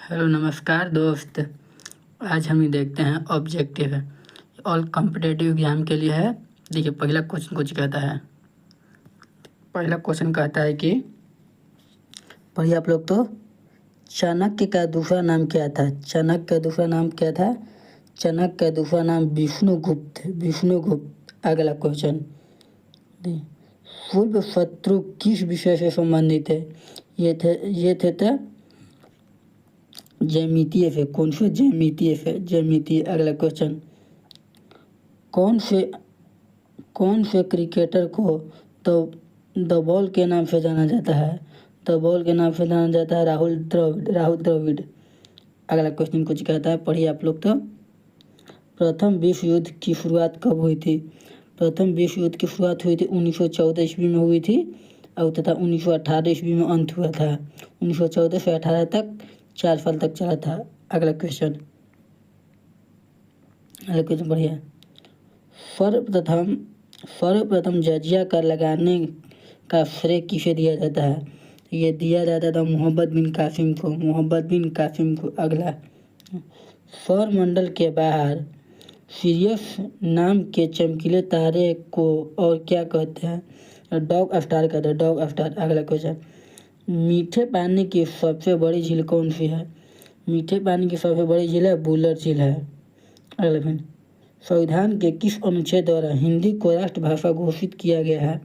Hello नमस्कार दोस्त। आज हम ये देखते हैं ऑब्जेक्टिव है ऑल कॉम्पिटिटिव एग्जाम के लिए है। देखिए पहला क्वेश्चन कुछ कहता है। पहला क्वेश्चन कहता है कि पढ़िए आप लोग। तो चाणक्य का दूसरा नाम क्या था? चाणक्य का दूसरा नाम क्या था? चाणक्य का दूसरा नाम विष्णुगुप्त। अगला क्वेश्चन, पूर्व शत्रु किस विषय से संबंधित है? ये थे ज्यामितीय से। कौन से ज्यामितीय से? ज्यामितीय। अगला क्वेश्चन, कौन से क्रिकेटर को द बॉल के नाम से जाना जाता है? द बॉल के नाम से जाना जाता है राहुल द्रविड़। अगला क्वेश्चन कुछ कहता है, पढ़िए आप लोग। तो प्रथम विश्व युद्ध की शुरुआत कब हुई थी? प्रथम विश्व युद्ध की शुरुआत हुई थी 1914 ईस्वी में हुई थी और तथा 1918 ईस्वी में अंत हुआ था। 1914 से 18 तक 4 साल तक चला था। अगला क्वेश्चन बढ़िया। सर्वप्रथम जजिया कर लगाने का श्रेय किसे दिया जाता है? ये दिया जाता था मोहम्मद बिन कासिम को। अगला, सौर मंडल के बाहर सीरियस नाम के चमकीले तारे को और क्या कहते हैं? डॉग स्टार कहते हैं, डॉग स्टार। अगला क्वेश्चन, मीठे पानी की सबसे बड़ी झील कौन सी है? मीठे पानी की सबसे बड़ी झील है बुलर झील है। अगला क्वेश्चन, संविधान के किस अनुच्छेद द्वारा हिंदी को राष्ट्रभाषा घोषित किया गया है?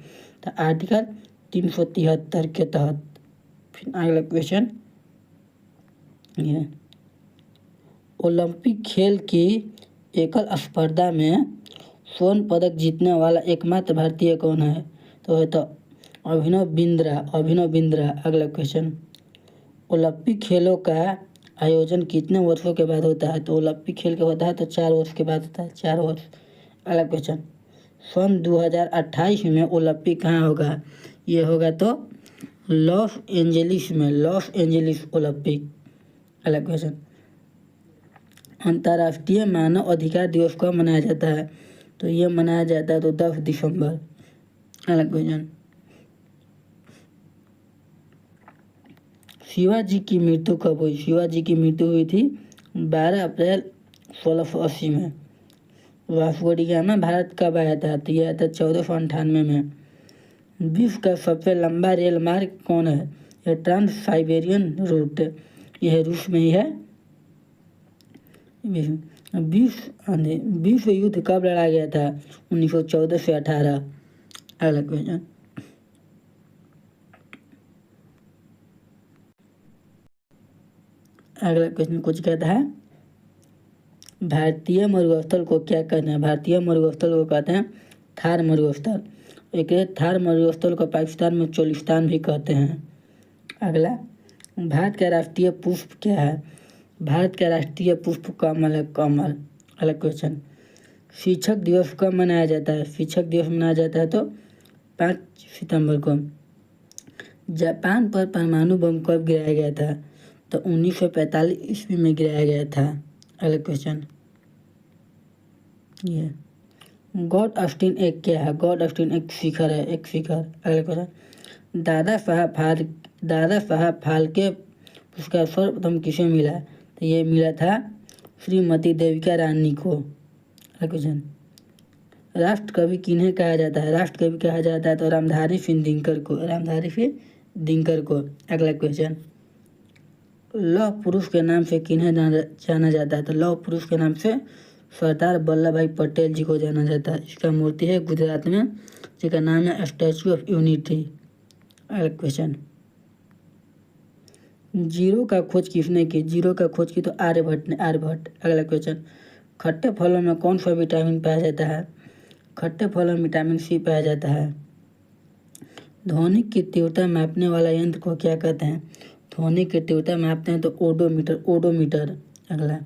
तो आर्टिकल 373 के तहत। फिर अगला क्वेश्चन, ओलंपिक खेल की एकल स्पर्धा में स्वर्ण पदक जीतने वाला एकमात्र भारतीय कौन है? तो अभिनव बिंद्रा। अगला क्वेश्चन, ओलंपिक खेलों का आयोजन कितने वर्षों के बाद होता है? तो ओलंपिक खेल का होता है तो 4 वर्ष के बाद होता है, 4 वर्ष। अगला क्वेश्चन, सन 2028 में ओलंपिक कहाँ होगा? ये होगा तो लॉस एंजलिस ओलंपिक। अगला क्वेश्चन, अंतर्राष्ट्रीय मानव अधिकार दिवस कब मनाया जाता है? तो ये मनाया जाता है तो 10 दिसंबर। अगला क्वेश्चन, शिवाजी की मृत्यु कब हुई? शिवाजी की मृत्यु हुई थी 12 अप्रैल 1680 में। वास्को डी गामा भारत कब आया था? तो यह आया था 1498 में। विश्व का सबसे लंबा रेल मार्ग कौन है? यह ट्रांस साइबेरियन रूट, यह रूस में ही है। विश्व युद्ध कब लड़ा गया था? 1914 से 18। अगला क्वेश्चन, कुछ कहता है, भारतीय मरुस्थल को क्या कहते हैं? भारतीय मरुस्थल को कहते हैं थार मरुस्थल। एक थार मरुस्थल को पाकिस्तान में चोलिस्तान भी कहते हैं। अगला, भारत का राष्ट्रीय पुष्प क्या है? भारत का राष्ट्रीय पुष्प कमल है, कमल। अगला क्वेश्चन, शिक्षक दिवस कब मनाया जाता है? शिक्षक दिवस मनाया जाता है तो 5 सितंबर को। जापान पर परमाणु बम कब गिराया गया था? तो 1945 ईस्वी में गिराया गया था। अगला क्वेश्चन, ये गॉड ऑस्टिन एक क्या है? गॉड ऑस्टिन एक शिखर है, एक शिखर। अगला क्वेश्चन, दादा साहब फाल्के पुरस्कार सर्वप्रथम किसे मिला? तो ये मिला था श्रीमती देविका रानी को। अगला क्वेश्चन, राष्ट्र कवि किन्हें कहा जाता है? राष्ट्र कवि कहा जाता है तो रामधारी सिंह दिनकर को। अगला क्वेश्चन, लौह पुरुष के नाम से किन्हें जाना जाता है? तो लौह पुरुष के नाम से सरदार वल्लभ भाई पटेल जी को जाना जाता है। इसका मूर्ति है गुजरात में, जिसका नाम है स्टैचू ऑफ यूनिटी। अगला क्वेश्चन, जीरो का खोज किसने की? जीरो का खोज की तो आर्यभट्ट ने, आर्यभट्ट। अगला क्वेश्चन, खट्टे फलों में कौन सा विटामिन पाया जाता है? खट्टे फलों में विटामिन सी पाया जाता है। ध्वनि की तीव्रता मापने वाला यंत्र को क्या कहते हैं? ध्वनि की तीव्रता मापते हैं तो ओडोमीटर। अगला,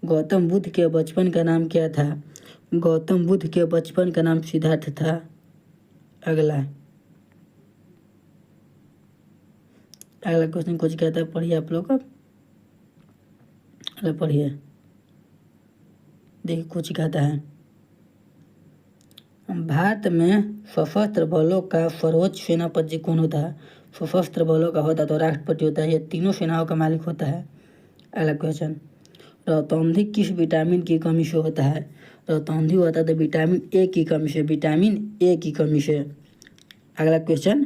गौतम बुद्ध के बचपन का नाम क्या था? गौतम बुद्ध के बचपन का नाम सिद्धार्थ था। अगला क्वेश्चन कुछ कहता है, पढ़िए आप लोग। अगला पढ़िए, देखिए कुछ कहता है, भारत में सशस्त्र बलों का सर्वोच्च सेनापति कौन होता है? सशस्त्र बलों का होता तो राष्ट्रपति होता है। ये तीनों सेनाओं का मालिक होता है। अगला क्वेश्चन, रतौंधी किस विटामिन की कमी से होता है? रतौंधी होता है विटामिन ए की कमी से, विटामिन ए की कमी से। अगला क्वेश्चन,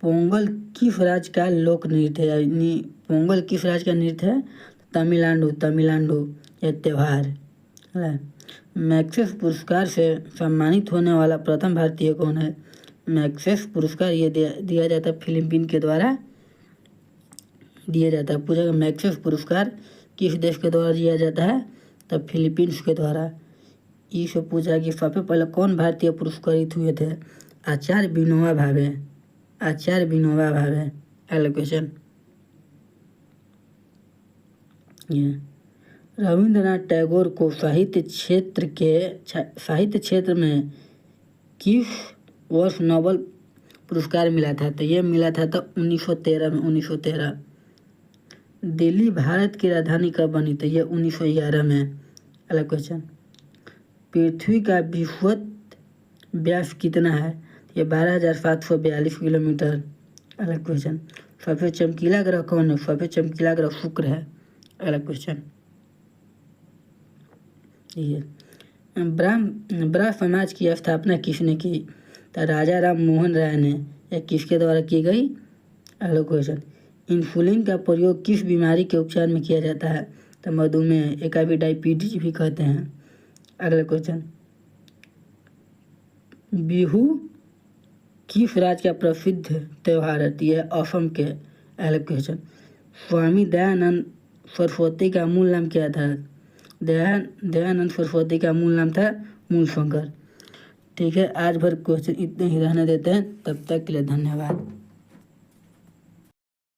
पोंगल किस राज्य का लोक नृत्य है? यानी पोंगल किस राज्य का नृत्य है? तमिलनाडु, तमिलनाडु यह त्यौहार है। मैग्सेस पुरस्कार से सम्मानित होने वाला प्रथम भारतीय कौन है? मैग्सेस पुरस्कार ये दिया जाता है फिलीपीन के द्वारा दिया जाता है। पूछा मैग्सेस पुरस्कार किस देश के द्वारा दिया जाता है? तब फिलीपींस के द्वारा। इससे पूछा कि सबसे पहले कौन भारतीय पुरस्कृत हुए थे? आचार्य विनोबा भावे, आचार्य विनोबा भावे। अगला क्वेश्चन, रविंद्रनाथ टैगोर को साहित्य क्षेत्र में किस वर्ष नोबेल पुरस्कार मिला था? तो ये मिला था तो 1913 में, 1913। दिल्ली भारत की राजधानी कब बनी? तो ये 1911 में। अगला क्वेश्चन, पृथ्वी का विषुवत व्यास कितना है? ये 12,742 किलोमीटर। अगला क्वेश्चन, सबसे चमकीला ग्रह कौन है? सबसे चमकीला ग्रह शुक्र है। अगला क्वेश्चन, ये ब्राह्म समाज की स्थापना किसने की? तो राजा राम मोहन राय ने। यह किसके द्वारा की गई? अगला क्वेश्चन, इंसुलिन का प्रयोग किस बीमारी के उपचार में किया जाता है? तो मधुमेह, एक भी डायबिटीज भी कहते हैं। अगला क्वेश्चन, बिहू किस राज्य का प्रसिद्ध त्यौहार है? यह असम के। अगला क्वेश्चन, स्वामी दयानंद सरस्वती का मूल नाम क्या था? दयानंद सरस्वती का मूल नाम था मूलशंकर। ठीक है, आज भर क्वेश्चन इतने ही रहने देते हैं, तब तक के लिए धन्यवाद।